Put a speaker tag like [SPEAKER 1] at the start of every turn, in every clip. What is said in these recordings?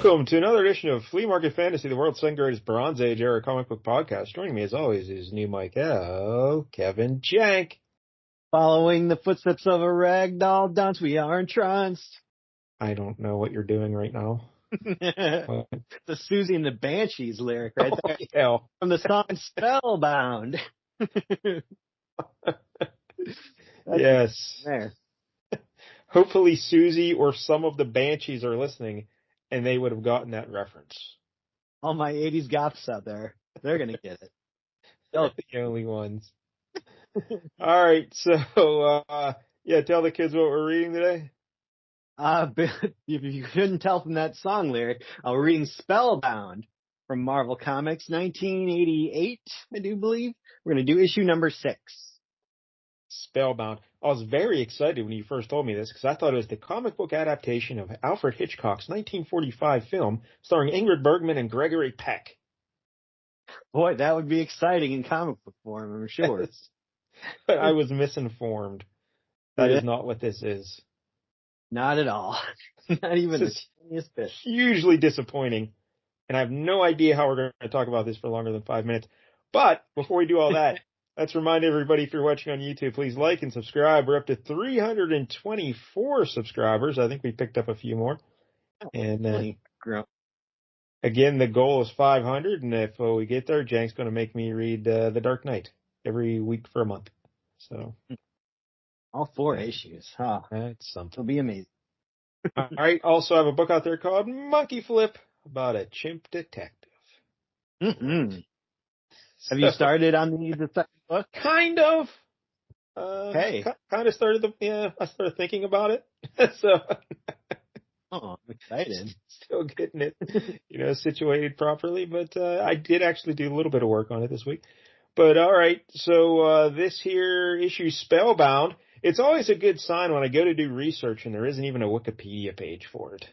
[SPEAKER 1] Welcome to another edition of Flea Market Fantasy, the world's second greatest Bronze Age era comic book podcast. Joining me, as always, is new Mike Kevin Jank.
[SPEAKER 2] Following the footsteps of a ragdoll dance, we are entranced.
[SPEAKER 1] I don't know what you're doing right now.
[SPEAKER 2] The Susie and the Banshees lyric right there.
[SPEAKER 1] Yeah.
[SPEAKER 2] From the song Spellbound.
[SPEAKER 1] Yes.
[SPEAKER 2] There.
[SPEAKER 1] Hopefully Susie or some of the Banshees are listening, and they would have gotten that reference.
[SPEAKER 2] All my 80s goths out there, they're going to get it.
[SPEAKER 1] They're the only ones. All right, so, tell the kids what we're reading today.
[SPEAKER 2] If you couldn't tell from that song lyric, we're reading Spellbound from Marvel Comics, 1988, I do believe. We're going to do issue number 6.
[SPEAKER 1] Spellbound. I was very excited when you first told me this because I thought it was the comic book adaptation of Alfred Hitchcock's 1945 film starring Ingrid Bergman and Gregory Peck.
[SPEAKER 2] Boy, that would be exciting in comic book form, I'm sure.
[SPEAKER 1] But I was misinformed. That is not what this is.
[SPEAKER 2] Not at all. Not even the tiniest bit.
[SPEAKER 1] Hugely disappointing. And I have no idea how we're going to talk about this for longer than 5 minutes. But before we do all that, let's remind everybody, if you're watching on YouTube, please like and subscribe. We're up to 324 subscribers. I think we picked up a few more. And again, the goal is 500. And if we get there, Jank's going to make me read The Dark Knight every week for a month. So
[SPEAKER 2] all 4 issues. Huh.
[SPEAKER 1] That's something.
[SPEAKER 2] It'll be amazing.
[SPEAKER 1] All right. Also, I have a book out there called Monkey Flip about a chimp detective.
[SPEAKER 2] Mm-hmm. Have you started on the second book?
[SPEAKER 1] Kind of.
[SPEAKER 2] Hey.
[SPEAKER 1] Kind of started I started thinking about it. So.
[SPEAKER 2] Oh, I'm excited.
[SPEAKER 1] Still getting it, situated properly. But I did actually do a little bit of work on it this week. But all right. So this here issue, Spellbound, it's always a good sign when I go to do research and there isn't even a Wikipedia page for it.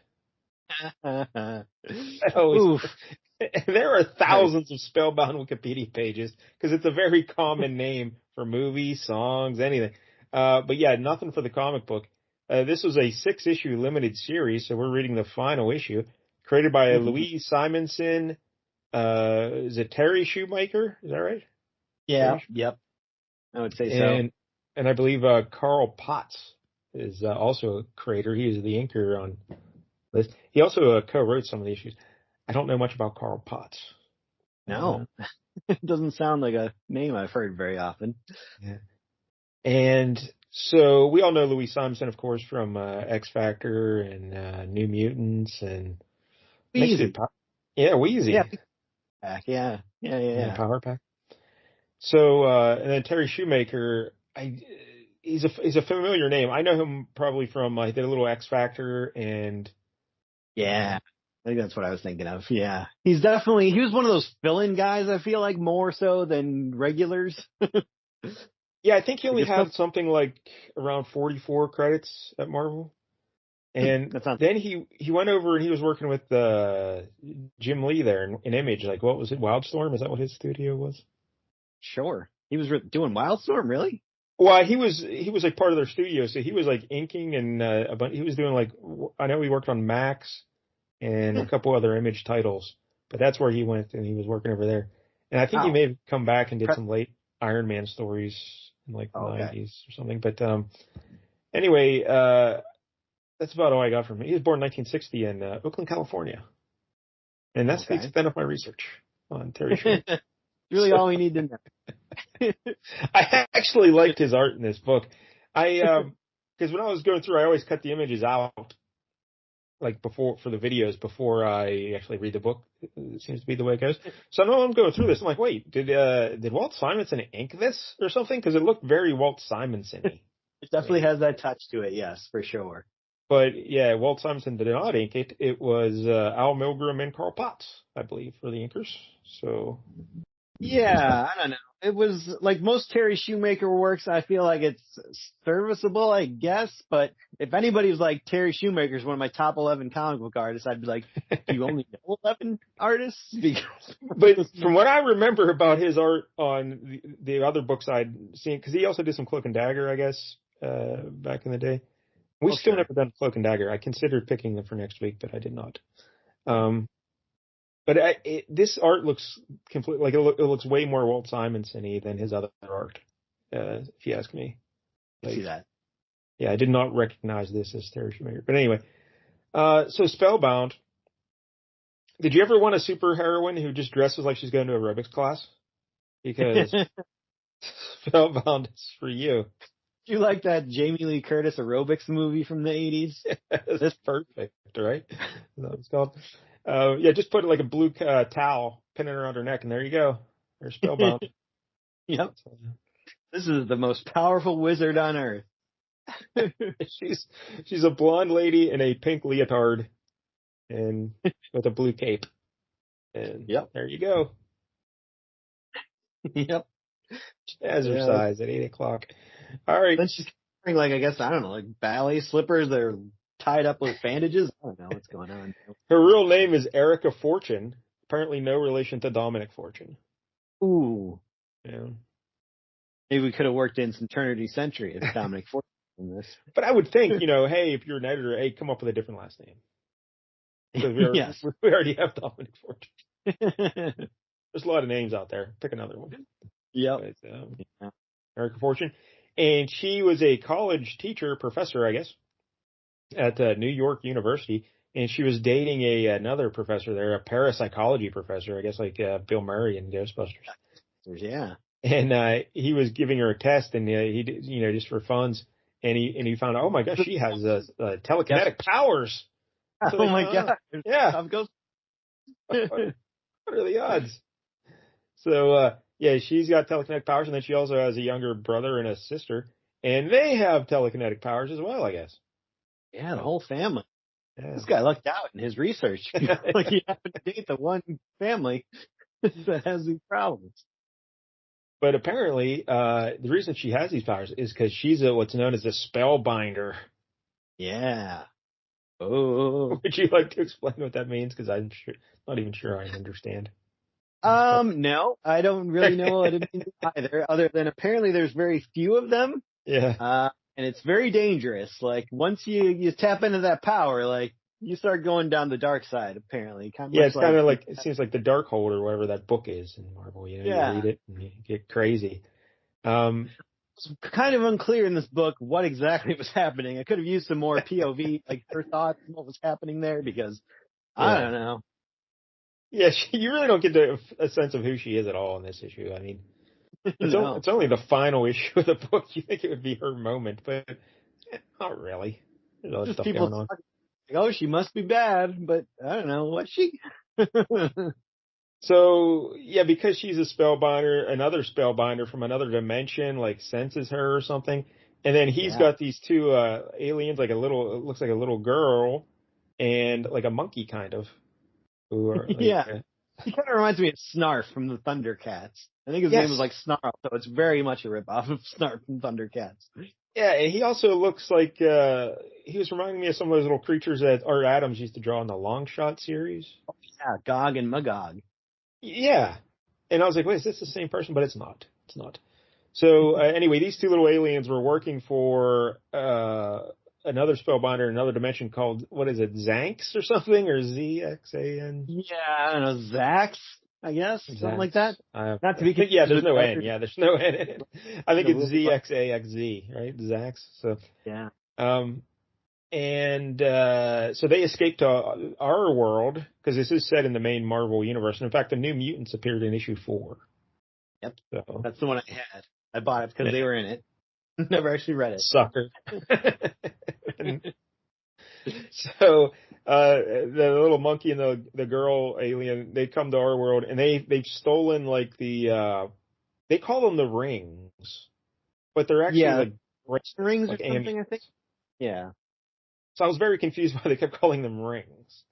[SPEAKER 1] There are thousands of Spellbound Wikipedia pages because it's a very common name for movies, songs, anything. But yeah, nothing for the comic book. This was a 6-issue limited series, so we're reading the final issue, created by Louise Simonson. Is it Terry Shoemaker? Is that right?
[SPEAKER 2] Yeah. Yep. I would say so.
[SPEAKER 1] And I believe Carl Potts is also a creator. He is the inker on this. He also co-wrote some of the issues. I don't know much about Carl Potts.
[SPEAKER 2] No. It doesn't sound like a name I've heard very often.
[SPEAKER 1] Yeah. And so we all know Louise Simonson, of course, from X Factor and New Mutants and
[SPEAKER 2] Wheezy.
[SPEAKER 1] Wheezy.
[SPEAKER 2] Yeah.
[SPEAKER 1] Power Pack. So and then Terry Shoemaker, he's a familiar name. I know him probably from I did a little X Factor and
[SPEAKER 2] yeah. I think that's what I was thinking of. Yeah. He was one of those fill-in guys, I feel like, more so than regulars.
[SPEAKER 1] Yeah, I think he only had something like around 44 credits at Marvel. And then he went over and he was working with Jim Lee there in Image. Like, what was it, Wildstorm? Is that what his studio was?
[SPEAKER 2] Sure. He was doing Wildstorm, really?
[SPEAKER 1] Well, he was like part of their studio, so he was like inking and he was doing like, I know he worked on Max and a couple other Image titles, but that's where he went and he was working over there. And I think he may have come back and did some late Iron Man stories in like the 90s or something. But anyway, that's about all I got from him. He was born in 1960 in Oakland, California. And that's the extent of my research on Terry Schmidt.
[SPEAKER 2] Really all we need to know.
[SPEAKER 1] I actually liked his art in this book. Because when I was going through, I always cut the images out, like for the videos before I actually read the book. It seems to be the way it goes. So I know I'm going through this. I'm like, wait, did Walt Simonson ink this or something? Because it looked very Walt Simonson-y.
[SPEAKER 2] It definitely has that touch to it, yes, for sure.
[SPEAKER 1] But yeah, Walt Simonson did not ink it. It was Al Milgrom and Carl Potts, I believe, for the inkers. So.
[SPEAKER 2] Yeah, I don't know. It was like most Terry Shoemaker works, I feel like it's serviceable, I guess. But if anybody's like, Terry Shoemaker's one of my top 11 comic book artists, I'd be like, do you only know 11 artists?
[SPEAKER 1] But from what I remember about his art on the other books I'd seen, because he also did some Cloak and Dagger, I guess, back in the day. We still never done Cloak and Dagger. I considered picking them for next week, but I did not. Um, but this art looks completely like it looks way more Walt Simonson-y than his other art, if you ask me.
[SPEAKER 2] I see that.
[SPEAKER 1] Yeah, I did not recognize this as Terry Schumacher. But anyway, so Spellbound. Did you ever want a superheroine who just dresses like she's going to aerobics class? Because Spellbound is for you.
[SPEAKER 2] Do you like that Jamie Lee Curtis aerobics movie from the 80s?
[SPEAKER 1] That's perfect, right? That's what it's called. Yeah, just put like a blue towel, pin it around her neck, and there you go. There's Spellbound.
[SPEAKER 2] Yep. This is the most powerful wizard on earth.
[SPEAKER 1] She's a blonde lady in a pink leotard and with a blue cape. And
[SPEAKER 2] Yep.
[SPEAKER 1] there you go.
[SPEAKER 2] Yep.
[SPEAKER 1] Jazzercise at 8:00. All right.
[SPEAKER 2] Then she's wearing like, I guess, I don't know, like ballet slippers that are tied up with bandages. I don't know what's going on.
[SPEAKER 1] Her real name is Erica Fortune. Apparently no relation to Dominic Fortune.
[SPEAKER 2] Ooh.
[SPEAKER 1] Yeah.
[SPEAKER 2] Maybe we could have worked in some Trinity Century if Dominic Fortune in this.
[SPEAKER 1] But I would think, hey, if you're an editor, hey, come up with a different last name. Because we already have Dominic Fortune. There's a lot of names out there. Pick another one.
[SPEAKER 2] Yep.
[SPEAKER 1] But, Erica Fortune. And she was a college professor, I guess, at New York University. And she was dating another professor there, a parapsychology professor, I guess like Bill Murray in Ghostbusters.
[SPEAKER 2] Yeah.
[SPEAKER 1] And he was giving her a test, and he did, just for funds. And he found out, oh my gosh, she has telekinetic powers. So
[SPEAKER 2] oh my God.
[SPEAKER 1] Yeah. What are the odds? So, she's got telekinetic powers, and then she also has a younger brother and a sister, and they have telekinetic powers as well, I guess.
[SPEAKER 2] Yeah, the whole family.
[SPEAKER 1] Yeah.
[SPEAKER 2] This guy lucked out in his research. Like he happened to date the one family that has these problems.
[SPEAKER 1] But apparently, the reason she has these powers is because she's what's known as a spellbinder.
[SPEAKER 2] Yeah. Oh.
[SPEAKER 1] Would you like to explain what that means? Because I'm not even sure I understand.
[SPEAKER 2] No, I don't really know what it means either, other than apparently there's very few of them.
[SPEAKER 1] Yeah.
[SPEAKER 2] And it's very dangerous. Like once you tap into that power, like you start going down the dark side, apparently.
[SPEAKER 1] It's kind of like, it seems like the Darkhold or whatever that book is in Marvel. You read it and you get crazy.
[SPEAKER 2] It's kind of unclear in this book what exactly was happening. I could have used some more POV, like her thoughts and what was happening there, because I don't know.
[SPEAKER 1] Yeah, you really don't get a sense of who she is at all in this issue. I mean, it's only the final issue of the book. You think it would be her moment, but not really. There's other stuff going on.
[SPEAKER 2] Like, oh, she must be bad, but I don't know. What's she?
[SPEAKER 1] So, because she's a spellbinder, another spellbinder from another dimension, like, senses her or something. And then he's got these two aliens, it looks like a little girl and like a monkey kind of. Who are,
[SPEAKER 2] he kind of reminds me of Snarf from the Thundercats. I think his name was like Snarf, so it's very much a ripoff of Snarf from Thundercats.
[SPEAKER 1] Yeah, and he also looks like he was reminding me of some of those little creatures that Art Adams used to draw in the Long Shot series.
[SPEAKER 2] Oh, yeah, Gog and Magog.
[SPEAKER 1] Yeah, and I was like, wait, is this the same person? But it's not. It's not. So anyway, these two little aliens were working for another spellbinder in another dimension called, what is it, Zanx or something, or ZXAN?
[SPEAKER 2] Yeah, I don't know, Zax, I guess, something like that.
[SPEAKER 1] Not to be there's no N. Yeah, there's no N in it. I think it's ZXAXZ, right? Zax. So
[SPEAKER 2] yeah.
[SPEAKER 1] And so they escaped to our world because this is set in the main Marvel universe. And in fact, the New Mutants appeared in issue 4.
[SPEAKER 2] Yep.
[SPEAKER 1] So
[SPEAKER 2] that's the one I had. I bought it because they were in it. Never actually read it.
[SPEAKER 1] Sucker. So the little monkey and the girl alien, they come to our world and they've stolen like they call them the rings, but they're actually like
[SPEAKER 2] rings or something, I think. Yeah.
[SPEAKER 1] So I was very confused why they kept calling them rings.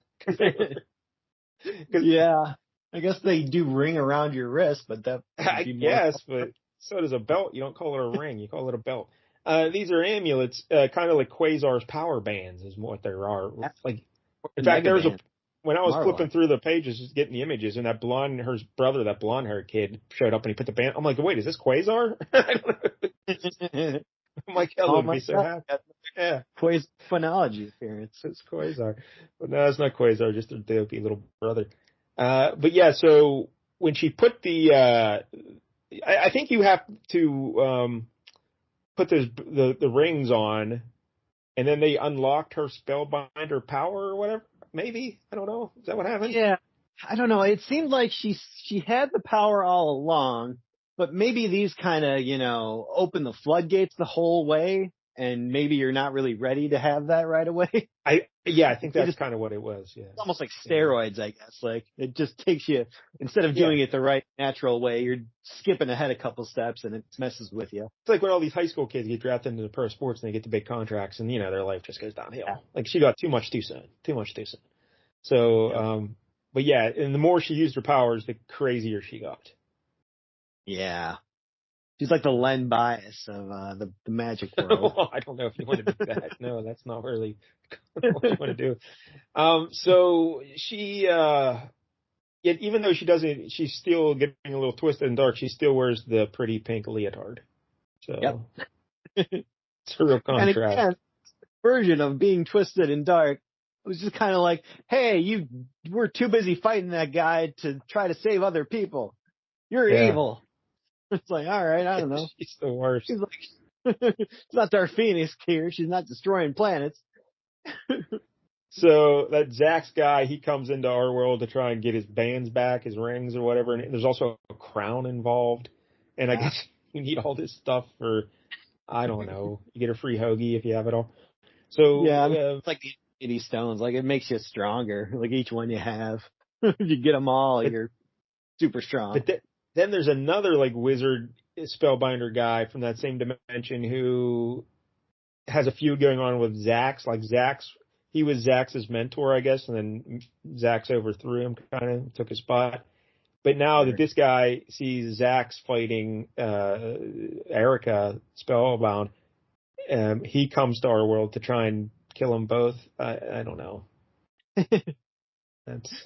[SPEAKER 2] Yeah. I guess they do ring around your wrist, but that.
[SPEAKER 1] I guess, but so does a belt. You don't call it a ring. You call it a belt. These are amulets, kind of like Quasar's power bands is what they are. Like, in fact, when I was flipping through the pages, just getting the images, and her blonde-haired kid showed up and he put the band. I'm like, wait, is this Quasar? Mike Hill would be so happy. Yeah,
[SPEAKER 2] Poison phonology appearance.
[SPEAKER 1] it's Quasar. But no, it's not Quasar, just a dopey little brother. But yeah, so when she put I think you have to put the rings on, and then they unlocked her spellbinder power or whatever. Maybe, I don't know. Is that what happened?
[SPEAKER 2] Yeah, I don't know. It seemed like she had the power all along, but maybe these kind of, open the floodgates the whole way, and maybe you're not really ready to have that right away.
[SPEAKER 1] I think that's
[SPEAKER 2] It's
[SPEAKER 1] kind of what it was. Yeah.
[SPEAKER 2] almost like steroids, I guess. Like it just takes you, instead of doing it the right natural way, you're skipping ahead a couple steps and it messes with you.
[SPEAKER 1] It's like when all these high school kids get drafted into the pro sports and they get the big contracts, and their life just goes downhill.
[SPEAKER 2] Yeah.
[SPEAKER 1] Like she got too much too soon. So, but yeah, and the more she used her powers, the crazier she got.
[SPEAKER 2] Yeah. She's like the Len Bias of the magic world.
[SPEAKER 1] Well, I don't know if you want to do that. No, that's not really what you want to do. So she, yet even though she's still getting a little twisted and dark. She still wears the pretty pink leotard. So it's a real contrast.
[SPEAKER 2] And again, version of being twisted and dark. It was just kind of like, hey, you were too busy fighting that guy to try to save other people. You're evil. It's like, all right, I don't know.
[SPEAKER 1] She's the worst.
[SPEAKER 2] She's like, it's not Darth Phoenix here. She's not destroying planets.
[SPEAKER 1] So that Zax guy, he comes into our world to try and get his bands back, his rings or whatever. And there's also a crown involved. And I guess you need all this stuff for, I don't know, you get a free hoagie if you have it all. So
[SPEAKER 2] it's like the Infinity Stones. Like it makes you stronger. Like each one you have, if you get them all, you're super strong.
[SPEAKER 1] But then there's another like wizard spellbinder guy from that same dimension who has a feud going on with Zax. Like Zax, he was Zax's mentor, I guess, and then Zax overthrew him, kind of took his spot. But now that this guy sees Zax fighting Erica Spellbound, he comes to our world to try and kill them both. I don't know.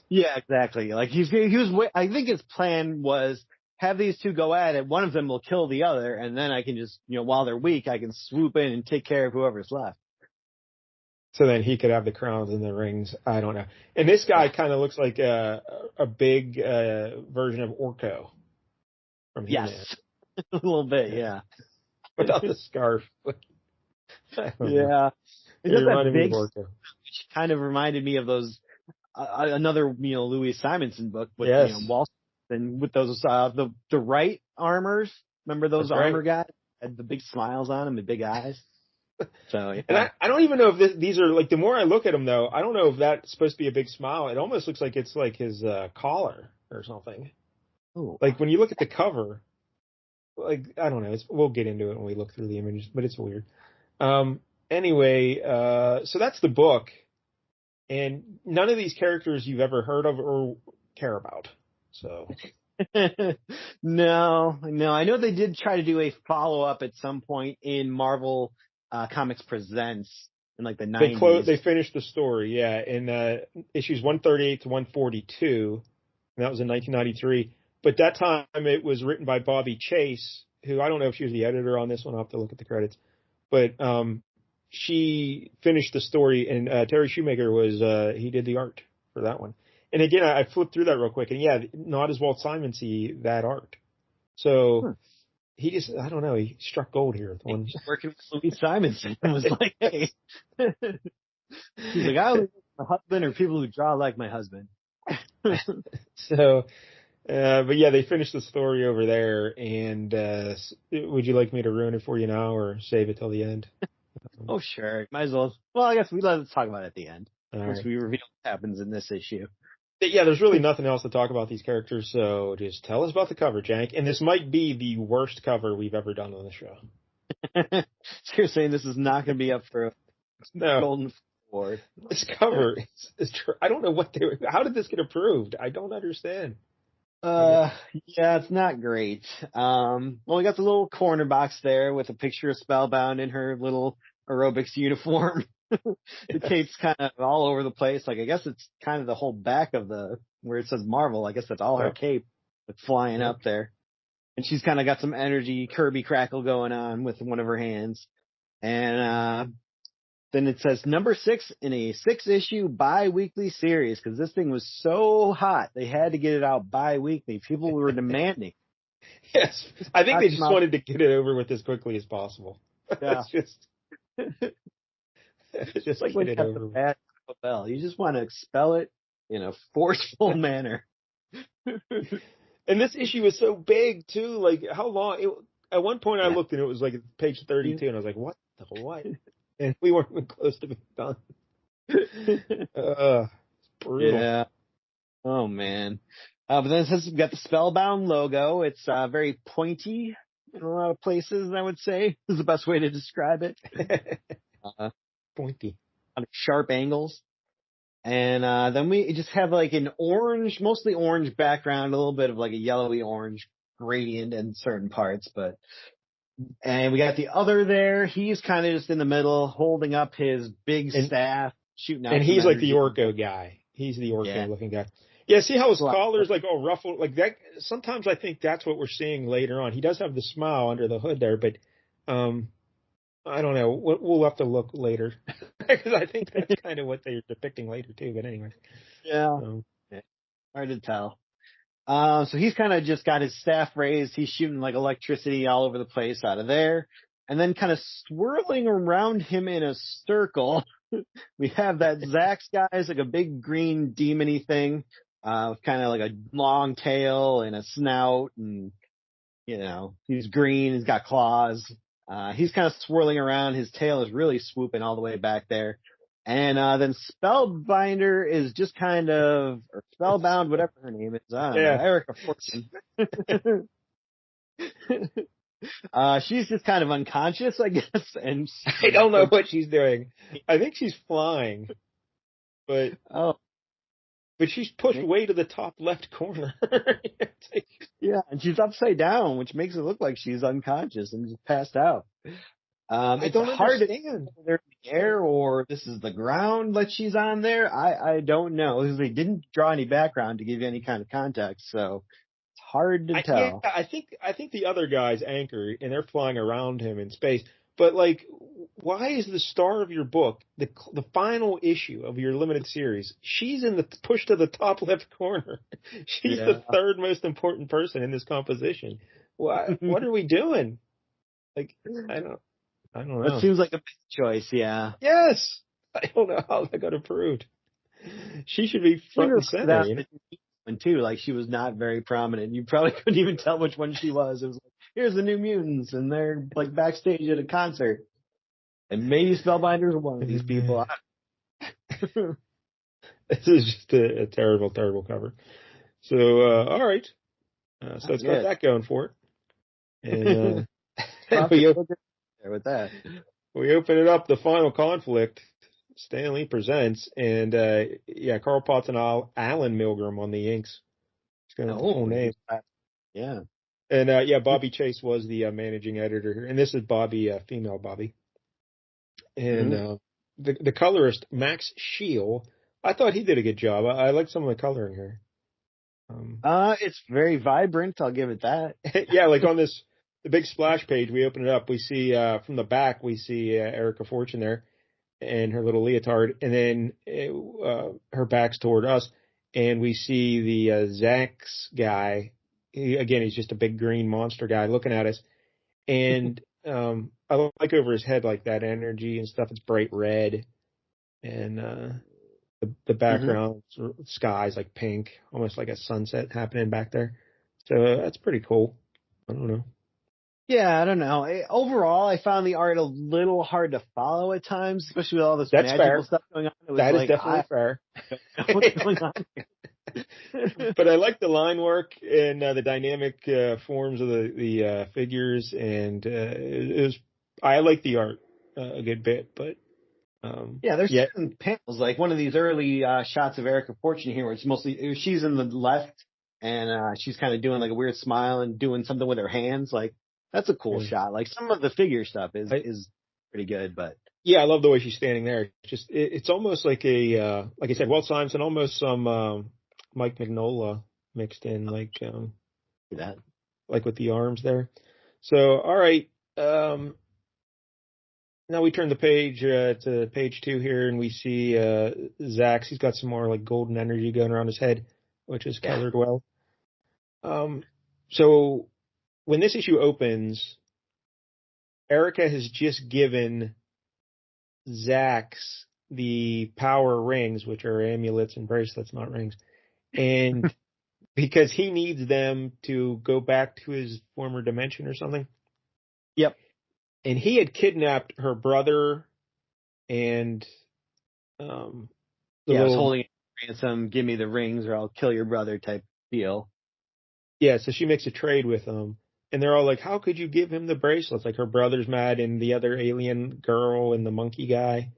[SPEAKER 2] Yeah, exactly. Like he was. I think his plan was have these two go at it. One of them will kill the other, and then I can just, while they're weak, I can swoop in and take care of whoever's left.
[SPEAKER 1] So then he could have the crowns and the rings. I don't know. And this guy kind of looks like a big version of Orko from He-Man.
[SPEAKER 2] Yes, a little bit. Yeah,
[SPEAKER 1] without the scarf.
[SPEAKER 2] Yeah,
[SPEAKER 1] it reminded me of Orko.
[SPEAKER 2] Which kind of reminded me of those another Louis Simonson book with Wall and with those the right armors. Remember those armor guys had the big smiles on them and big eyes. So yeah.
[SPEAKER 1] And I don't even know if these are like, the more I look at them though, I don't know if that's supposed to be a big smile. It almost looks like it's like his collar or something.
[SPEAKER 2] Ooh.
[SPEAKER 1] Like when you look at the cover, like I don't know. We'll get into it when we look through the images, but it's weird. Anyway, so that's the book, and none of these characters you've ever heard of or care about. So.
[SPEAKER 2] No. I know they did try to do a follow-up at some point in Marvel Comics Presents in like the 90s.
[SPEAKER 1] They finished the story, in issues 138 to 142, and that was in 1993. But that time it was written by Bobby Chase, who I don't know if she was the editor on this one. I'll have to look at the credits. But she finished the story, and Terry Shoemaker he did the art for that one. And again, I flipped through that real quick, and not as Walt Simonson that art. So he just, I don't know, he struck gold here with one.
[SPEAKER 2] Working with Louis Simonson was like, hey. He's like, I only like my husband or people who draw like my husband.
[SPEAKER 1] So, but yeah, they finished the story over there, and would you like me to ruin it for you now or save it till the end?
[SPEAKER 2] Oh, sure. Might as well. Well, I guess let's talk about it at the end.
[SPEAKER 1] Once
[SPEAKER 2] we reveal what happens in this issue.
[SPEAKER 1] Yeah, there's really nothing else to talk about these characters, so just tell us about the cover, Jank. And this might be the worst cover we've ever done on the show.
[SPEAKER 2] So you're saying this is not going to be up for a Golden Award?
[SPEAKER 1] This cover is I don't know how did this get approved? I don't understand.
[SPEAKER 2] Yeah, it's not great. Well, we got the little corner box there with a picture of Spellbound in her little aerobics uniform. The cape's kind of all over the place. Like, I guess it's kind of the whole back of where it says Marvel. I guess that's all her cape that's flying up there. And she's kind of got some energy Kirby crackle going on with one of her hands. And, then it says number 6 in a 6-issue bi-weekly series, because this thing was so hot they had to get it out bi-weekly. People were demanding.
[SPEAKER 1] Yes, I think they just wanted to get it over with as quickly as possible.
[SPEAKER 2] Yeah.
[SPEAKER 1] It's just
[SPEAKER 2] like when you have the bad bell, you just want to expel it in a forceful manner.
[SPEAKER 1] And this issue was so big too. Like how long? At one point, I looked and it was like page 32, and I was like, "What the what?" And we weren't even close to being done. It's brutal.
[SPEAKER 2] Yeah. Oh man. But then it says we've got the Spellbound logo. It's very pointy in a lot of places, I would say, is the best way to describe it.
[SPEAKER 1] Pointy.
[SPEAKER 2] On sharp angles. And then we just have like an orange, mostly orange background, a little bit of like a yellowy orange gradient in certain parts, and we got the other there. He's kind of just in the middle, holding up his big staff, shooting out.
[SPEAKER 1] And he's like the Orko guy. He's the Orko looking guy. Yeah, see how his collar's like all ruffled like that? Sometimes I think that's what we're seeing later on. He does have the smile under the hood there, but I don't know. We'll have to look later because I think that's kind of what they're depicting later too. But anyway,
[SPEAKER 2] hard to tell. So he's kind of just got his staff raised. He's shooting like electricity all over the place out of there, and then kind of swirling around him in a circle. We have that Zax guy. It's like a big green demony thing, with kind of like a long tail and a snout, and he's green. He's got claws. He's kind of swirling around. His tail is really swooping all the way back there. And then Spellbinder is just kind of, or Spellbound, whatever her name is. Erica Fortune. She's just kind of unconscious, I guess. And
[SPEAKER 1] I don't know what she's doing. I think she's flying. But she's pushed way to the top left corner.
[SPEAKER 2] Yeah, and she's upside down, which makes it look like she's unconscious and just passed out.
[SPEAKER 1] I don't
[SPEAKER 2] hard
[SPEAKER 1] understand.
[SPEAKER 2] To they're in the air or this is the ground that she's on there. I don't know, because they didn't draw any background to give you any kind of context, so it's hard to tell.
[SPEAKER 1] I think the other guy's anchor, and they're flying around him in space. But like, why is the star of your book, the final issue of your limited series, she's in the push to the top left corner? She's the third most important person in this composition. What are we doing? Like, I don't know.
[SPEAKER 2] It seems like a big choice, yeah.
[SPEAKER 1] Yes, I don't know how that got approved. She should be front and center.
[SPEAKER 2] And too, like she was not very prominent. You probably couldn't even tell which one she was. It was like, here's the New Mutants, and they're like backstage at a concert. And maybe Spellbinder's one of these people.
[SPEAKER 1] This is just a terrible, terrible cover. So, all right. So it's got that going for it. And
[SPEAKER 2] with that,
[SPEAKER 1] we open it up. The Final Conflict, Stan Lee presents, and Carl Potts and Alan Milgram on the inks. It's got a whole name.
[SPEAKER 2] Yeah.
[SPEAKER 1] And Bobby Chase was the managing editor here, and this is Bobby, female Bobby. And the colorist Max Scheel, I thought he did a good job. I like some of the coloring here.
[SPEAKER 2] It's very vibrant. I'll give it that.
[SPEAKER 1] Yeah, like on the big splash page, we open it up. We see from the back, we see Erica Fortune there and her little leotard, and then her back's toward us, and we see the Zax guy. He's just a big green monster guy looking at us, and I like over his head like that energy and stuff. It's bright red, and the background sky's like pink, almost like a sunset happening back there. So that's pretty cool. I don't know.
[SPEAKER 2] Yeah, I don't know. Overall, I found the art a little hard to follow at times, especially with all this magical stuff going on. It was
[SPEAKER 1] that is definitely fair.
[SPEAKER 2] What's going on here?
[SPEAKER 1] But I like the line work and the dynamic forms of the figures, and I like the art a good bit. But
[SPEAKER 2] there's certain panels, like one of these early shots of Erica Fortune here, where it's mostly she's in the left, and she's kind of doing like a weird smile and doing something with her hands. Like that's a cool shot. Like some of the figure stuff is pretty good, but.
[SPEAKER 1] Yeah, I love the way she's standing there. It's almost like like I said, Walt Simonson, almost some Mike Mignola mixed in, like like with the arms there. So, all right, now we turn the page to page 2 here, and we see Zax. He's got some more like golden energy going around his head, which is colored well. So when this issue opens, Erica has just given Zax the power rings, which are amulets and bracelets, not rings, and because he needs them to go back to his former dimension or something.
[SPEAKER 2] Yep.
[SPEAKER 1] And he had kidnapped her brother and
[SPEAKER 2] I was holding ransom, give me the rings or I'll kill your brother type deal.
[SPEAKER 1] Yeah, so she makes a trade with him. And they're all like, how could you give him the bracelets? Like her brother's mad and the other alien girl and the monkey guy.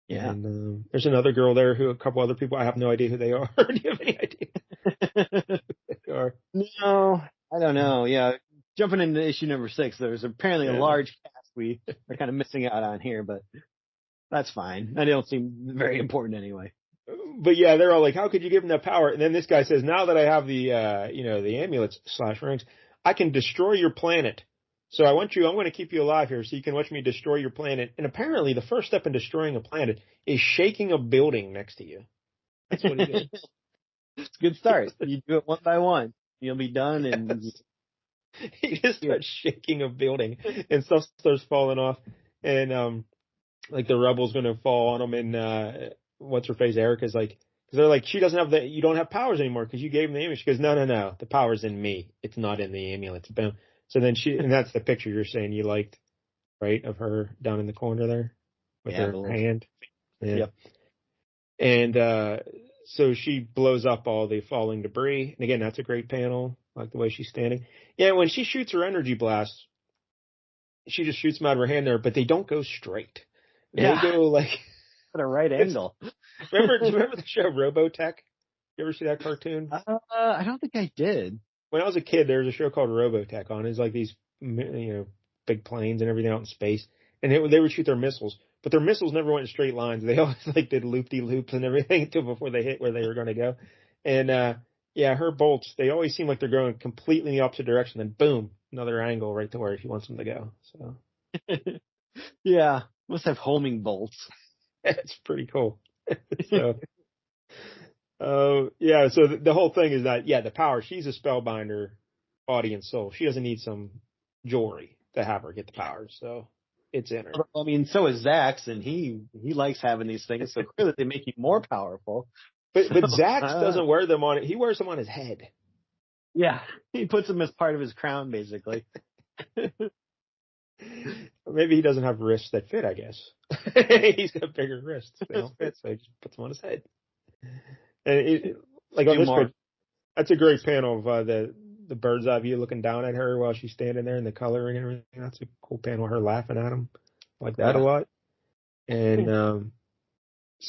[SPEAKER 2] Yeah.
[SPEAKER 1] And there's another girl there a couple other people, I have no idea who they are. Do you have any idea who they are?
[SPEAKER 2] No, I don't know. Yeah. Jumping into issue number 6, there's apparently a large cast we are kind of missing out on here, but that's fine. They don't seem very important anyway.
[SPEAKER 1] But yeah, they're all like, how could you give him that power? And then this guy says, now that I have the amulets / rings, I can destroy your planet. So I'm going to keep you alive here so you can watch me destroy your planet. And apparently the first step in destroying a planet is shaking a building next to you. That's what he did.
[SPEAKER 2] It's a good start. You do it one by one. You'll be done. And
[SPEAKER 1] he just starts shaking a building and stuff starts falling off. And like the rubble's going to fall on him. And what's her face? Erica's like, because they're like, you don't have powers anymore because you gave him the image. She goes, no. The power's in me. It's not in the amulets. Boom. So then and that's the picture you're saying you liked, right? Of her down in the corner there with her hand. Yeah. Yep. And so she blows up all the falling debris. And again, that's a great panel, like the way she's standing. Yeah, when she shoots her energy blasts, she just shoots them out of her hand there, but they don't go straight. They go like
[SPEAKER 2] at a right angle.
[SPEAKER 1] Remember the show Robotech? You ever see that cartoon?
[SPEAKER 2] I don't think I did.
[SPEAKER 1] When I was a kid, there was a show called Robotech on. It's like these, big planes and everything out in space, and they would shoot their missiles, but their missiles never went in straight lines. They always like did loop-de-loops and everything until before they hit where they were going to go. And her bolts, they always seem like they're going completely in the opposite direction. Then boom, another angle right to where she wants them to go. So
[SPEAKER 2] yeah, must have homing bolts.
[SPEAKER 1] It's pretty cool. So. So the whole thing is that, the power, she's a spellbinder body and soul. She doesn't need some jewelry to have her get the powers. So it's in her.
[SPEAKER 2] I mean, so is Zax, and he likes having these things. So clearly they make you more powerful.
[SPEAKER 1] But Zax doesn't wear them on it. He wears them on his head. Yeah.
[SPEAKER 2] He puts them as part of his crown, basically.
[SPEAKER 1] Maybe he doesn't have wrists that fit, I guess. He's got bigger wrists. They don't fit, so he just puts them on his head. And on this page, that's a great panel of the bird's eye view looking down at her while she's standing there and the coloring and everything. That's a cool panel, her laughing at him like that a lot. And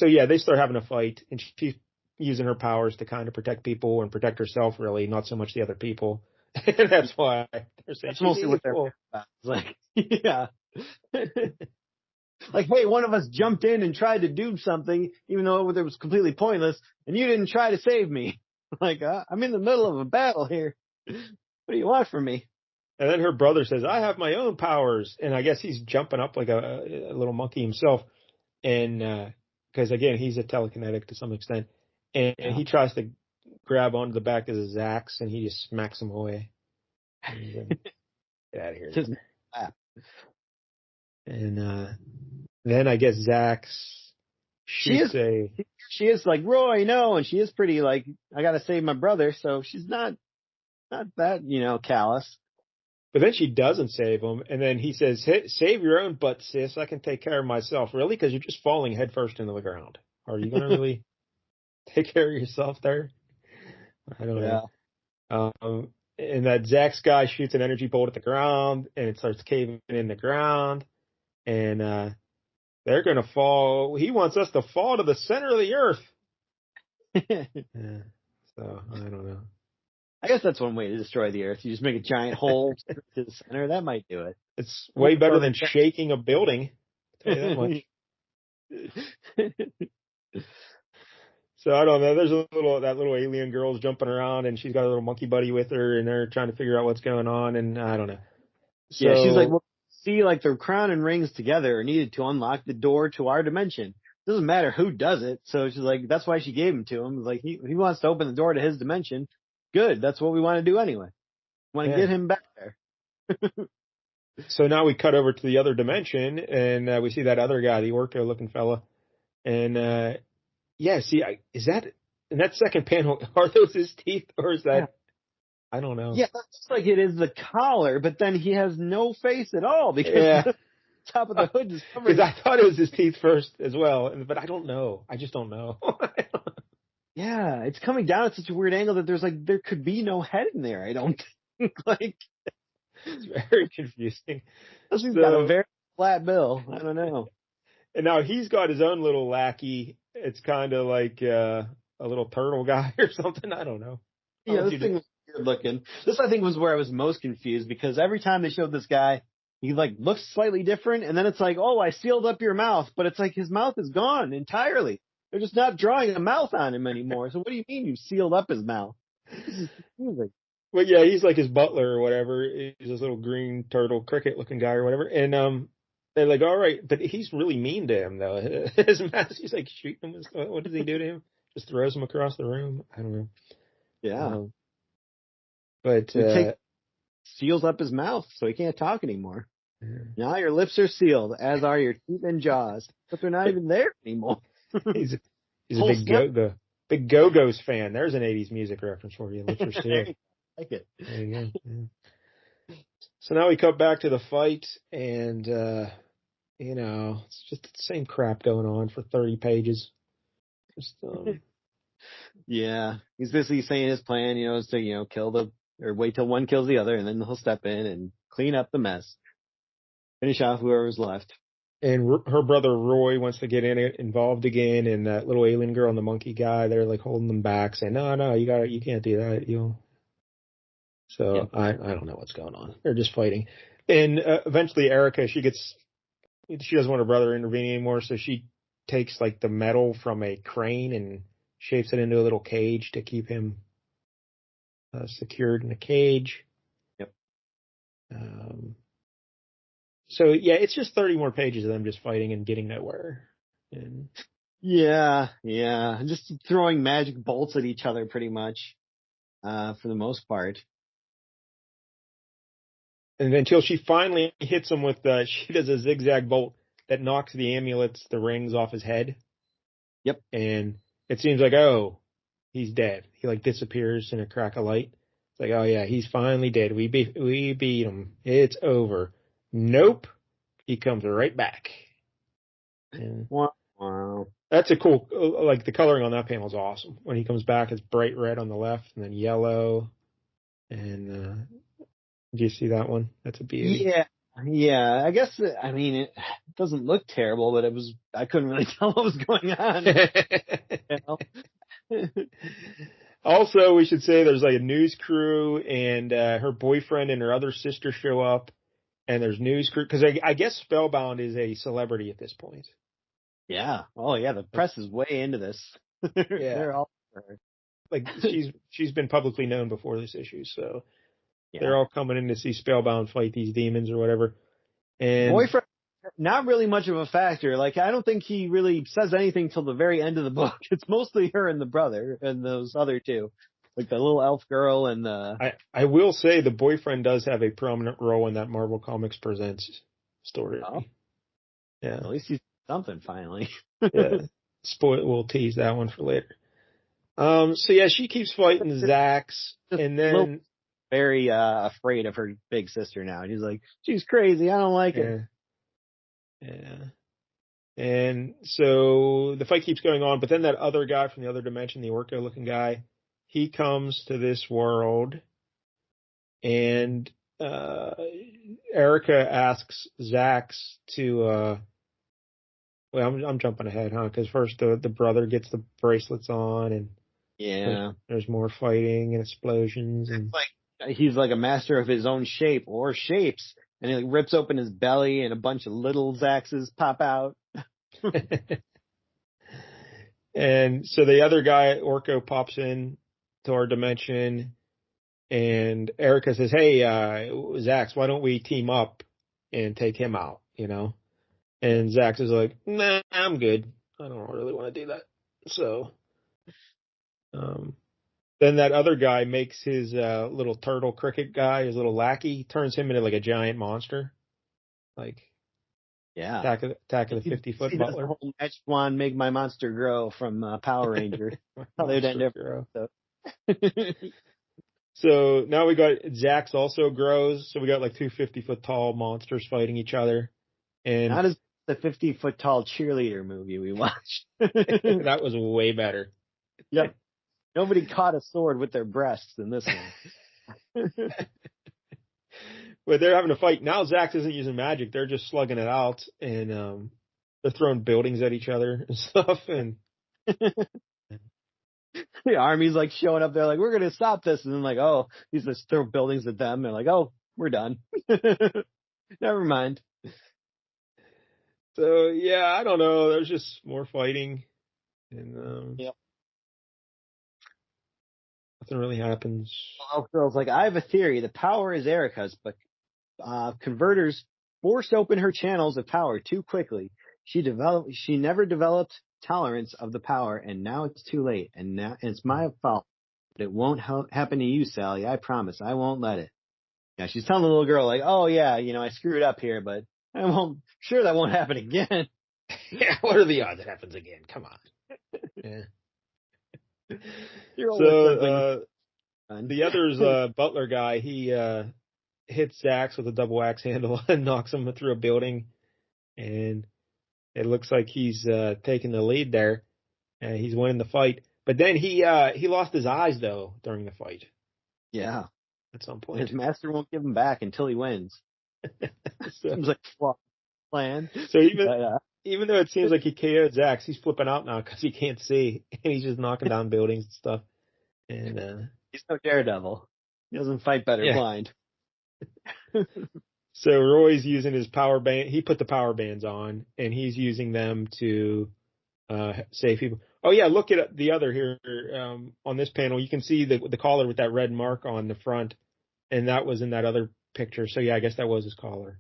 [SPEAKER 1] they start having a fight, and she's using her powers to kind of protect people and protect herself, really, not so much the other people. And that's why they're saying
[SPEAKER 2] that's mostly what they're about. Like, yeah. Like, hey, one of us jumped in and tried to do something, even though it was completely pointless, and you didn't try to save me. Like, I'm in the middle of a battle here. What do you want from me?
[SPEAKER 1] And then her brother says, I have my own powers. And I guess he's jumping up like a little monkey himself. And because, again, he's a telekinetic to some extent. And he tries to grab onto the back of the Zax, and he just smacks him away. Get out of here. And then I guess Zax, she
[SPEAKER 2] is like, Roy, no, and she is pretty like, I gotta save my brother, so she's not that, callous.
[SPEAKER 1] But then she doesn't save him, and then he says, hey, save your own butt, sis, I can take care of myself. Really? Because you're just falling headfirst into the ground. Are you gonna really take care of yourself there? I don't know. And that Zax guy shoots an energy bolt at the ground, and it starts caving in the ground. And they're going to fall. He wants us to fall to the center of the earth. So, I don't know.
[SPEAKER 2] I guess that's one way to destroy the earth. You just make a giant hole to the center. That might do it.
[SPEAKER 1] It's way better than shaking a building. I'll tell you that much. So, I don't know. There's that little alien girl's jumping around, and she's got a little monkey buddy with her, and they're trying to figure out what's going on, and I don't know. So,
[SPEAKER 2] she's like, well, see like the crown and rings together are needed to unlock the door to our dimension. Doesn't matter who does it. So she's like, that's why she gave them to him. Like he wants to open the door to his dimension. Good. That's what we want to do anyway. Want to get him back there.
[SPEAKER 1] So now we cut over to the other dimension, and we see that other guy, the Orko-looking fella. And, is that, in that second panel, are those his teeth, or is that, yeah. I don't know.
[SPEAKER 2] Yeah, it's like it is the collar, but then he has no face at all because the top of the hood is covered.
[SPEAKER 1] Because I thought it was his teeth first as well, but I don't know. I just don't know.
[SPEAKER 2] Yeah, it's coming down at such a weird angle that there could be no head in there, I don't think. Like,
[SPEAKER 1] it's very confusing.
[SPEAKER 2] He's got a very flat bill. I don't know.
[SPEAKER 1] And now he's got his own little lackey. It's kind of like a little turtle guy or something. I don't know.
[SPEAKER 2] Yeah, this thing was weird looking. This, I think, was where I was most confused because every time they showed this guy, he like looks slightly different, and then it's like, oh, I sealed up your mouth, but it's like his mouth is gone entirely. They're just not drawing a mouth on him anymore. So what do you mean you sealed up his mouth?
[SPEAKER 1] Well, yeah, he's like his butler or whatever. He's this little green turtle cricket-looking guy or whatever. And they're like, all right, but he's really mean to him though. His mask, he's like shooting him and stuff. What does he do to him? Just throws him across the room. I don't know.
[SPEAKER 2] Yeah.
[SPEAKER 1] But
[SPEAKER 2] seals up his mouth so he can't talk anymore. Yeah. Now your lips are sealed, as are your teeth and jaws, but they're not even there anymore.
[SPEAKER 1] He's a big Go-Go's fan. There's an 80s music reference for you. Lips are sealed.
[SPEAKER 2] I like it.
[SPEAKER 1] There you go. Yeah. So now we cut back to the fight, and it's just the same crap going on for 30 pages. Just,
[SPEAKER 2] yeah, he's basically saying his plan, is to kill or wait till one kills the other, and then he'll step in and clean up the mess, finish off whoever's left.
[SPEAKER 1] And her brother Roy wants to get involved again, and that little alien girl and the monkey guy, they're like holding them back, saying, "No, you can't do that, So yeah. I don't know what's going on. They're just fighting, and eventually Erica, she doesn't want her brother intervening anymore, so she takes like the metal from a crane and shapes it into a little cage to keep him secured in a cage.
[SPEAKER 2] Yep.
[SPEAKER 1] So yeah, it's just 30 more pages of them just fighting and getting nowhere. And
[SPEAKER 2] yeah, just throwing magic bolts at each other pretty much, for the most part.
[SPEAKER 1] And until she finally hits him with she does a zigzag bolt that knocks the amulets, the rings off his head.
[SPEAKER 2] Yep.
[SPEAKER 1] And it seems like, oh, he's dead. He like disappears in a crack of light. It's like, oh yeah, he's finally dead. We beat him. It's over. Nope. He comes right back. And
[SPEAKER 2] wow.
[SPEAKER 1] That's a cool, like the coloring on that panel is awesome. When he comes back, it's bright red on the left and then yellow. And do you see that one? That's a beauty.
[SPEAKER 2] Yeah. I guess, it doesn't look terrible, but I couldn't really tell what was going on.
[SPEAKER 1] Also, we should say there's like a news crew, and her boyfriend and her other sister show up, and there's news crew because I guess Spellbound is a celebrity at this point.
[SPEAKER 2] Yeah. Oh yeah, the press is way into this.
[SPEAKER 1] Yeah.
[SPEAKER 2] They're all
[SPEAKER 1] like she's been publicly known before this issue, so
[SPEAKER 2] yeah.
[SPEAKER 1] They're all coming in to see Spellbound fight these demons or whatever. And
[SPEAKER 2] boyfriend, not really much of a factor. Like, I don't think he really says anything till the very end of the book. It's mostly her and the brother and those other two. Like the little elf girl and the...
[SPEAKER 1] I will say the boyfriend does have a prominent role in that Marvel Comics Presents story.
[SPEAKER 2] Oh.
[SPEAKER 1] Yeah.
[SPEAKER 2] At least he's something finally.
[SPEAKER 1] Yeah. We'll tease that one for later. So yeah, she keeps fighting Zax, and then...
[SPEAKER 2] very afraid of her big sister now. He's like, she's crazy. I don't like it.
[SPEAKER 1] Yeah. And so the fight keeps going on, but then that other guy from the other dimension, the Orko-looking guy, he comes to this world, and Erica asks Zax to. Well, I'm jumping ahead, huh? Because first the brother gets the bracelets on, and there's more fighting and explosions, and
[SPEAKER 2] he's like a master of his own shape or shapes, and he like rips open his belly, and a bunch of little Zaxes pop out.
[SPEAKER 1] And so the other guy, Orko, pops in to our dimension, and Erica says, "Hey, Zax, why don't we team up and take him out, And Zax is like, nah, I'm good. I don't really want to do that. So, then that other guy makes his little turtle cricket guy, his little lackey, turns him into like a giant monster. Like,
[SPEAKER 2] Yeah.
[SPEAKER 1] Attack of the 50-foot
[SPEAKER 2] He does the
[SPEAKER 1] butler.
[SPEAKER 2] whole Magic Wand, Make My Monster Grow from Power Ranger. How they'd end up.
[SPEAKER 1] So now we got Zax also grows. So we got like two 50-foot tall monsters fighting each other. And
[SPEAKER 2] not as the 50-foot tall cheerleader movie we watched.
[SPEAKER 1] That was way better.
[SPEAKER 2] Yep. Nobody caught a sword with their breasts in this one.
[SPEAKER 1] But they're having a fight. Now Zax isn't using magic. They're just slugging it out. And they're throwing buildings at each other and stuff. And
[SPEAKER 2] the army's like showing up there like, we're going to stop this. And then like, oh, these just throw buildings at them. They're like, oh, we're done. Never mind.
[SPEAKER 1] So, yeah, I don't know. There's just more fighting. And
[SPEAKER 2] yep.
[SPEAKER 1] Nothing really happens.
[SPEAKER 2] Well, Phil's like, I have a theory. The power is Erica's, but converters forced open her channels of power too quickly. She never developed tolerance of the power, and now it's too late. And now it's my fault. But it won't happen to you, Sally. I promise. I won't let it. Yeah, she's telling the little girl like, oh yeah, I screwed up here, but sure that won't happen again.
[SPEAKER 1] Yeah, what are the odds it happens again? Come on. Yeah.
[SPEAKER 2] So
[SPEAKER 1] the other's butler guy, he hits Zax with a double axe handle and knocks him through a building, and it looks like he's taking the lead there, and he's winning the fight. But then he lost his eyes though during the fight.
[SPEAKER 2] Yeah,
[SPEAKER 1] at some point
[SPEAKER 2] his master won't give him back until he wins. Seems like a flawed plan.
[SPEAKER 1] So even though it seems like he KO'd Zax, he's flipping out now because he can't see, and he's just knocking down buildings and stuff. And
[SPEAKER 2] he's no Daredevil. He doesn't fight better blind.
[SPEAKER 1] So Roy's using his power band. He put the power bands on, and he's using them to save people. Oh yeah, look at the other here on this panel. You can see the collar with that red mark on the front, and that was in that other picture. So yeah, I guess that was his collar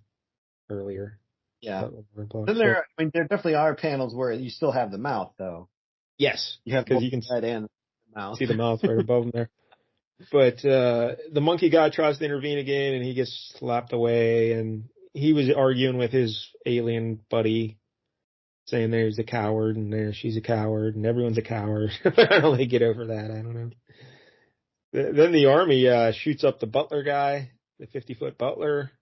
[SPEAKER 1] earlier.
[SPEAKER 2] Yeah. Then there definitely are panels where you still have the mouth, though.
[SPEAKER 1] Yes,
[SPEAKER 2] because you can see the mouth.
[SPEAKER 1] See the mouth right above him there. But the monkey guy tries to intervene again, and he gets slapped away. And he was arguing with his alien buddy, saying there's a coward, and there she's a coward, and everyone's a coward. I don't really get over that. I don't know. Then the army shoots up the butler guy, the 50-foot butler.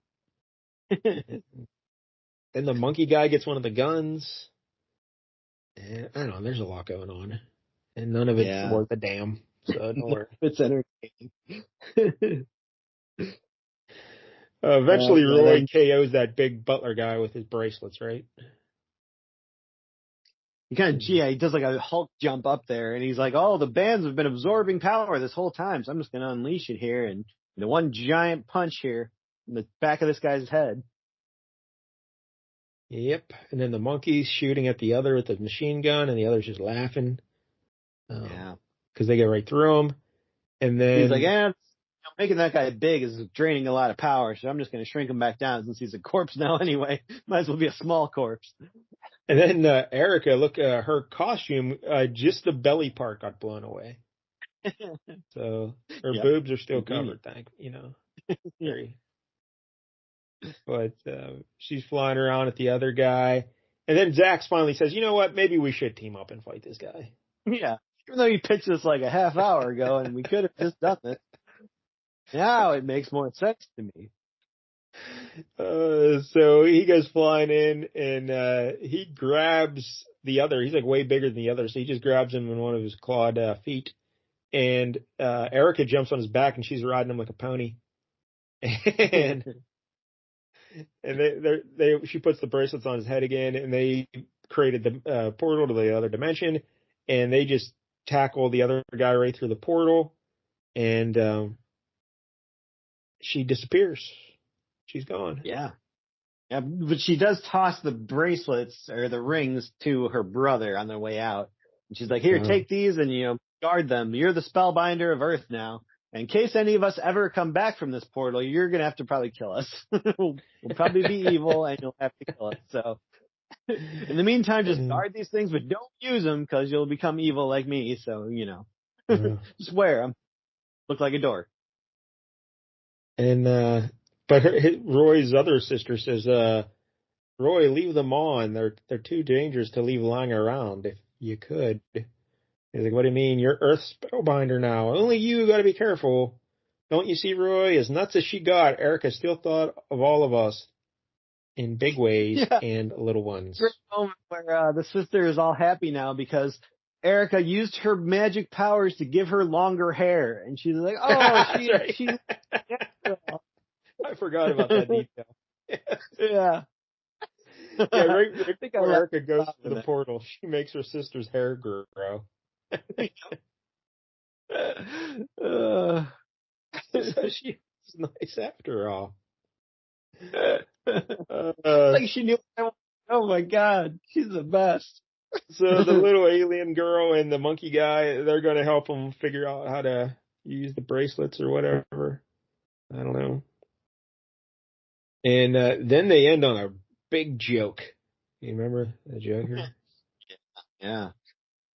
[SPEAKER 1] Then the monkey guy gets one of the guns. And I don't know, there's a lot going on. And none of it's worth a damn. So don't worry.
[SPEAKER 2] It's entertaining.
[SPEAKER 1] Eventually, Roy KOs that big butler guy with his bracelets, right?
[SPEAKER 2] He does like a Hulk jump up there, and he's like, oh, the bands have been absorbing power this whole time, so I'm just going to unleash it here. And the one giant punch here in the back of this guy's head.
[SPEAKER 1] Yep. And then the monkey's shooting at the other with the machine gun, and the other's just laughing. Because they get right through him. And then
[SPEAKER 2] he's like, making that guy big is draining a lot of power, so I'm just going to shrink him back down since he's a corpse now anyway. Might as well be a small corpse.
[SPEAKER 1] And then Erica, look, her costume, just the belly part got blown away. So her boobs are still covered, very. But she's flying around at the other guy. And then Zax finally says, you know what, maybe we should team up and fight this guy.
[SPEAKER 2] Yeah. Even though you pitched this like a half hour ago and we could have just done it. Now it makes more sense to me.
[SPEAKER 1] So he goes flying in, and he grabs the other. He's like way bigger than the other, so he just grabs him in one of his clawed feet. And Erica jumps on his back, and she's riding him like a pony. And she puts the bracelets on his head again, and they created the portal to the other dimension, and they just tackle the other guy right through the portal, and she disappears. She's gone.
[SPEAKER 2] Yeah, but she does toss the bracelets or the rings to her brother on their way out. And she's like, here, take these and, guard them. You're the spellbinder of Earth now. in case any of us ever come back from this portal, you're going to have to probably kill us. We'll probably be evil and you'll have to kill us. So in the meantime, just guard these things, but don't use them because you'll become evil like me. So, just wear them. Look like a dork.
[SPEAKER 1] And, but Roy's other sister says, Roy, leave them on. They're too dangerous to leave lying around. If you could. He's like, what do you mean? You're Earth's spellbinder now. Only you got to be careful. Don't you see, Roy? As nuts as she got, Erica still thought of all of us in big ways and little ones.
[SPEAKER 2] Great moment where the sister is all happy now because Erica used her magic powers to give her longer hair, and she's like, "Oh, she's."
[SPEAKER 1] I forgot about that detail.
[SPEAKER 2] Yeah.
[SPEAKER 1] Yeah, right before Erica goes to the portal, she makes her sister's hair grow. So she's nice after all.
[SPEAKER 2] Like she knew. Oh my God, she's the best.
[SPEAKER 1] So the little alien girl and the monkey guy, they're going to help them figure out how to use the bracelets or whatever. I don't know. And then they end on a big joke. You remember the joke here?
[SPEAKER 2] Yeah.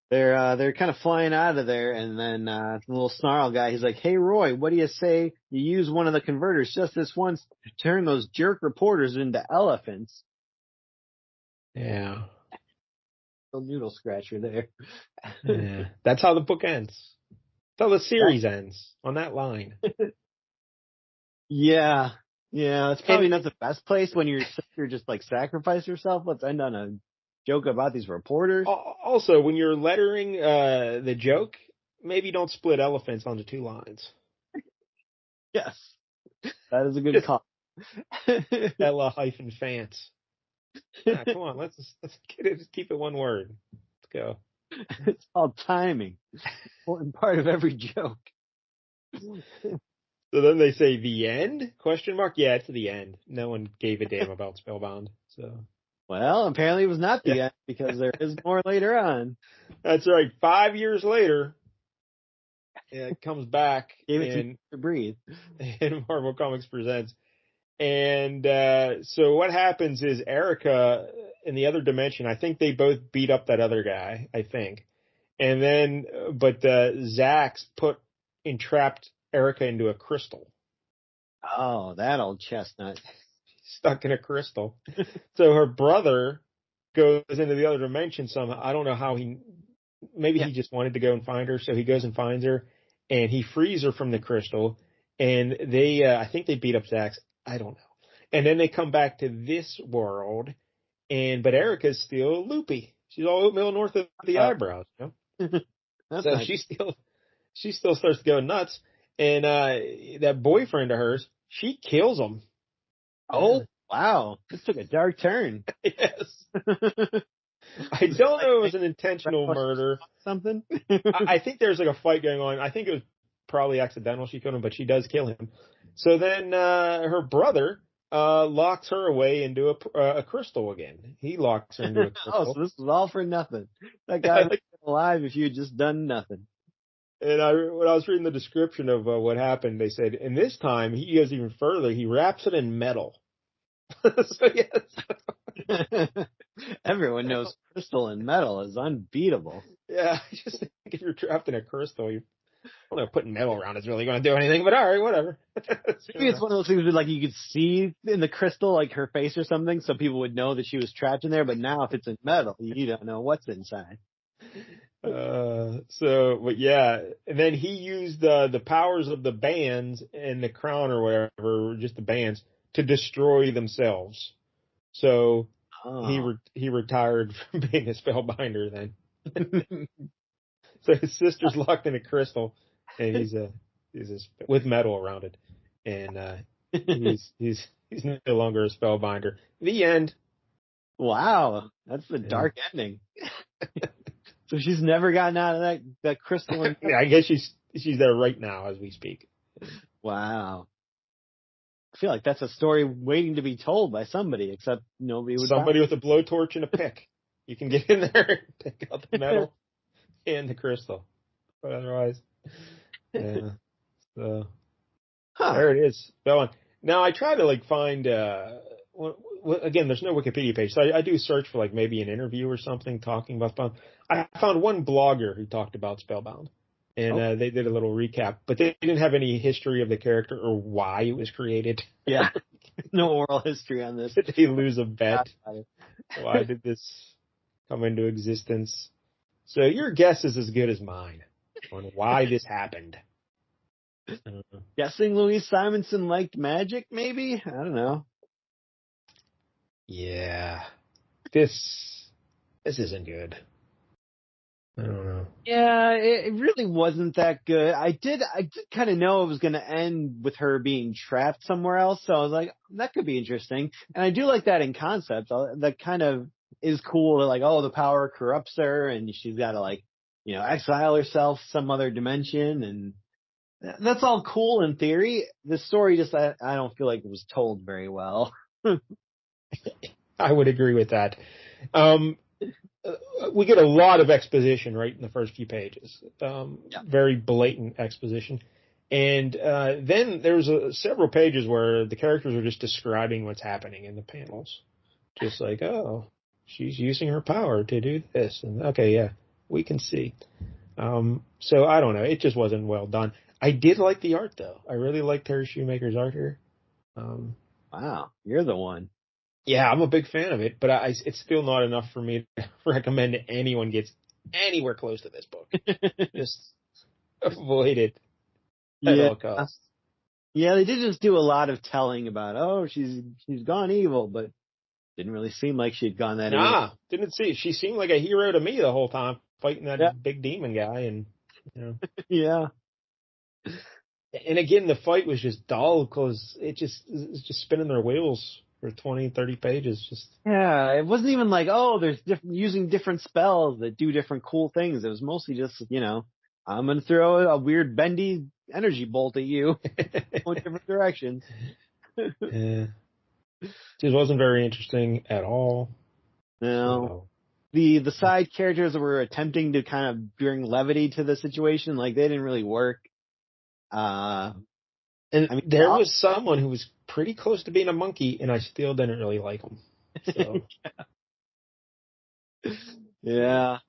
[SPEAKER 2] They're kind of flying out of there, and then the little snarl guy, he's like, "Hey Roy, what do you say you use one of the converters just this once to turn those jerk reporters into elephants?"
[SPEAKER 1] Yeah.
[SPEAKER 2] Little noodle scratcher there.
[SPEAKER 1] Yeah. That's how the book ends. That's how the series ends, on that line.
[SPEAKER 2] Yeah. Yeah, it's probably not the best place when your sister just like sacrifice herself. Let's end on a joke about these reporters.
[SPEAKER 1] Also, when you're lettering the joke, maybe don't split elephants onto two lines.
[SPEAKER 2] Yes. That is a good call.
[SPEAKER 1] Ella-Fants. Come on, let's get it. Just keep it one word. Let's go.
[SPEAKER 2] It's all timing. Important part of every joke.
[SPEAKER 1] So then they say the end? Question mark? Yeah, it's the end. No one gave a damn about Spellbound. So.
[SPEAKER 2] Well, apparently it was not the end because there is more later on.
[SPEAKER 1] That's right. 5 years later, it comes back
[SPEAKER 2] to breathe.
[SPEAKER 1] And Marvel Comics Presents. And so what happens is Erica in the other dimension, I think they both beat up that other guy, I think. And then, but Zax entrapped Erica into a crystal.
[SPEAKER 2] Oh, that old chestnut.
[SPEAKER 1] Stuck in a crystal. So her brother goes into the other dimension somehow. I don't know how he just wanted to go and find her. So he goes and finds her and he frees her from the crystal. And they, I think they beat up Zax. I don't know. And then they come back to this world but Erica's still loopy. She's all oatmeal north of the eyebrows, you know? So nice. She still starts to go nuts. And that boyfriend of hers, she kills him.
[SPEAKER 2] Oh, wow. This took a dark turn.
[SPEAKER 1] Yes. I don't know if it was an intentional murder.
[SPEAKER 2] Something?
[SPEAKER 1] I think there's like a fight going on. I think it was probably accidental she killed him, but she does kill him. So then her brother locks her away into a crystal again. He locks her into a crystal.
[SPEAKER 2] Oh, so this was all for nothing. That guy was alive if you had just done nothing.
[SPEAKER 1] And when I was reading the description of what happened, they said, and this time he goes even further. He wraps it in metal. So yes.
[SPEAKER 2] Everyone knows crystal and metal is unbeatable.
[SPEAKER 1] Yeah, I just think if you're trapped in a crystal, I don't know, putting metal around is really going to do anything, but all right, whatever.
[SPEAKER 2] Maybe it's one of those things where like you could see in the crystal like her face or something, so people would know that she was trapped in there. But now if it's in metal, you don't know what's inside.
[SPEAKER 1] But yeah, and then he used the powers of the bands and the crown or whatever, just the bands, to destroy themselves. So he retired from being a spellbinder then. So his sister's locked in a crystal, and he's with metal around it, and he's no longer a spellbinder. The end.
[SPEAKER 2] Wow, that's the dark ending. So she's never gotten out of that crystal.
[SPEAKER 1] Yeah, I guess she's there right now as we speak.
[SPEAKER 2] Wow. I feel like that's a story waiting to be told by somebody, except nobody would.
[SPEAKER 1] Somebody with a blowtorch and a pick. You can get in there and pick out the metal and the crystal. But otherwise, yeah. So
[SPEAKER 2] Huh.
[SPEAKER 1] there it is. Spellbound. Now I try to like find. Again, there's no Wikipedia page, so I do search for like maybe an interview or something talking about Spellbound. I found one blogger who talked about Spellbound, and
[SPEAKER 2] Oh,
[SPEAKER 1] they did a little recap, but they didn't have any history of the character or why it was created.
[SPEAKER 2] yeah. No oral history on this.
[SPEAKER 1] Did they lose a bet? Why did this come into existence? So your guess is as good as mine on why this happened. I don't know.
[SPEAKER 2] Guessing Louise Simonson liked magic, maybe? I don't know.
[SPEAKER 1] Yeah, this isn't good. I don't know.
[SPEAKER 2] Yeah, it really wasn't that good. I did kind of know it was going to end with her being trapped somewhere else, so I was like, that could be interesting. And I do like that in concept. That kind of is cool. That like, oh, the power corrupts her, and she's got to like, exile herself some other dimension, and that's all cool in theory. The story just, I don't feel like it was told very well.
[SPEAKER 1] I would agree with that. Um, we get a lot of exposition right in the first few pages.
[SPEAKER 2] Yeah.
[SPEAKER 1] Very blatant exposition. And then there's several pages where the characters are just describing what's happening in the panels. Just like, oh, she's using her power to do this. And okay, yeah, we can see. So I don't know. It just wasn't well done. I did like the art, though. I really liked Terry Shoemaker's art here.
[SPEAKER 2] Wow, you're the one.
[SPEAKER 1] Yeah, I'm a big fan of it, but it's still not enough for me to recommend anyone gets anywhere close to this book. Just avoid it at
[SPEAKER 2] Yeah.
[SPEAKER 1] all costs.
[SPEAKER 2] Yeah, they did just do a lot of telling about, oh, she's gone evil, but didn't really seem like she'd gone that evil.
[SPEAKER 1] Nah, didn't see it. She seemed like a hero to me the whole time, fighting
[SPEAKER 2] Yeah.
[SPEAKER 1] that big demon guy, and
[SPEAKER 2] Yeah.
[SPEAKER 1] and again, the fight was just dull because it's just spinning their wheels for 20, 30 pages. Just
[SPEAKER 2] Yeah, it wasn't even like, oh, there's using different spells that do different cool things. It was mostly just, I'm going to throw a weird bendy energy bolt at you going different directions.
[SPEAKER 1] yeah, just wasn't very interesting at all.
[SPEAKER 2] No.
[SPEAKER 1] So.
[SPEAKER 2] The side characters that were attempting to kind of bring levity to the situation, like they didn't really work.
[SPEAKER 1] And
[SPEAKER 2] I mean,
[SPEAKER 1] there was someone who was pretty close to being a monkey, and I still didn't really like him. So.
[SPEAKER 2] Yeah.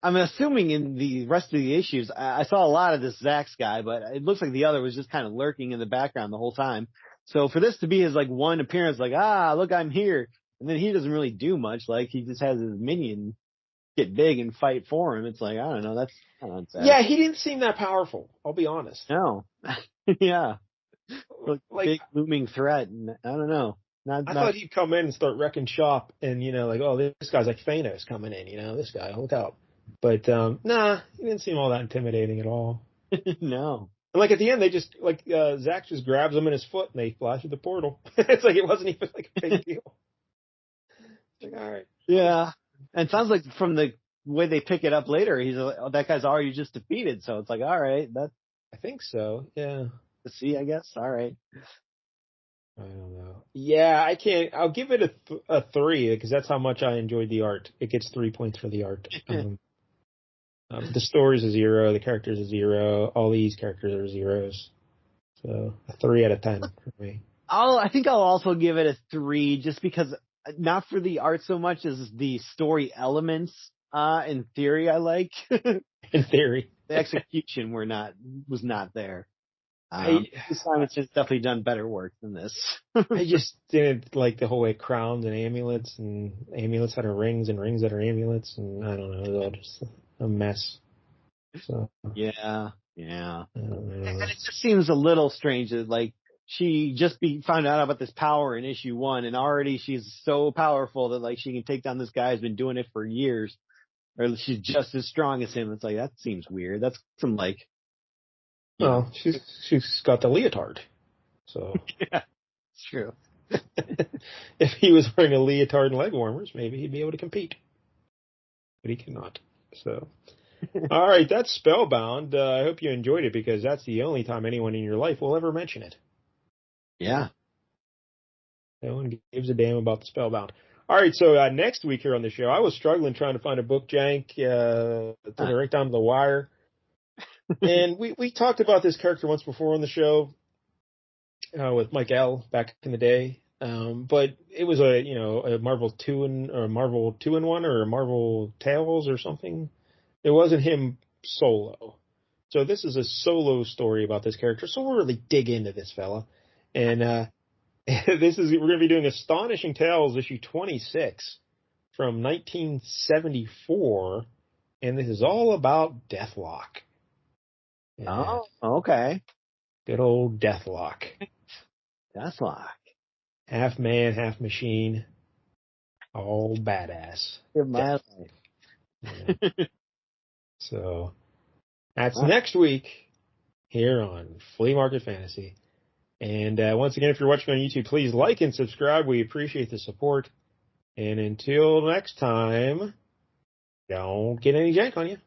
[SPEAKER 2] I'm assuming in the rest of the issues, I saw a lot of this Zax guy, but it looks like the other was just kind of lurking in the background the whole time. So for this to be his like one appearance, like, look, I'm here. And then he doesn't really do much. Like he just has his minion get big and fight for him. It's like, I don't know. That's kind of sad.
[SPEAKER 1] Yeah, he didn't seem that powerful. I'll be honest.
[SPEAKER 2] No. Yeah.
[SPEAKER 1] Like
[SPEAKER 2] big looming threat. And I don't know.
[SPEAKER 1] I thought he'd come in and start wrecking shop and, like, oh, this guy's like Thanos coming in, this guy, look out. But, nah, he didn't seem all that intimidating at all.
[SPEAKER 2] No.
[SPEAKER 1] And like at the end, they just, like, Zach just grabs him in his foot and they flash through the portal. It's like, it wasn't even like a big deal. Like, all right.
[SPEAKER 2] Yeah. And it sounds like from the way they pick it up later, he's like, oh, that guy's already just defeated. So it's like, all right,
[SPEAKER 1] I think so. Yeah.
[SPEAKER 2] to see, I guess. All right.
[SPEAKER 1] I don't know. Yeah, I can't. I'll give it a 3 because that's how much I enjoyed the art. It gets 3 points for the art. The story's a 0. The character's a 0. All these characters are 0s. So a 3 out of 10 for me.
[SPEAKER 2] I think I'll also give it a 3 just because not for the art so much as the story elements. In theory, I like.
[SPEAKER 1] In theory.
[SPEAKER 2] The execution was not there.
[SPEAKER 1] Simonson's
[SPEAKER 2] definitely done better work than this.
[SPEAKER 1] I just didn't like the whole way crowns and amulets that are rings and rings that are amulets, and I don't know, it was all just a mess. So
[SPEAKER 2] yeah.
[SPEAKER 1] And
[SPEAKER 2] it just seems a little strange that like she just found out about this power in issue 1, and already she's so powerful that like she can take down this guy who's been doing it for years, or she's just as strong as him. It's like that seems weird. That's some like.
[SPEAKER 1] Well, she's got the leotard, so
[SPEAKER 2] yeah, it's true.
[SPEAKER 1] If he was wearing a leotard and leg warmers, maybe he'd be able to compete, but he cannot. So, all right, that's Spellbound. I hope you enjoyed it because that's the only time anyone in your life will ever mention it.
[SPEAKER 2] Yeah,
[SPEAKER 1] no one gives a damn about the Spellbound. All right, so next week here on the show, I was struggling trying to find a book, Jank, to right down to the wire. And we talked about this character once before on the show with Mike L back in the day. But it was a Marvel 2-in-1 or a Marvel Tales or something. It wasn't him solo. So this is a solo story about this character. So we'll really dig into this fella. And we're going to be doing Astonishing Tales issue 26 from 1974. And this is all about Deathlock.
[SPEAKER 2] Oh, okay.
[SPEAKER 1] Good old Deathlock.
[SPEAKER 2] Deathlock.
[SPEAKER 1] Half man, half machine. All badass.
[SPEAKER 2] Give my life.
[SPEAKER 1] Yeah. So that's next week here on Flea Market Fantasy. And once again, if you're watching on YouTube, please like and subscribe. We appreciate the support. And until next time, don't get any jank on you.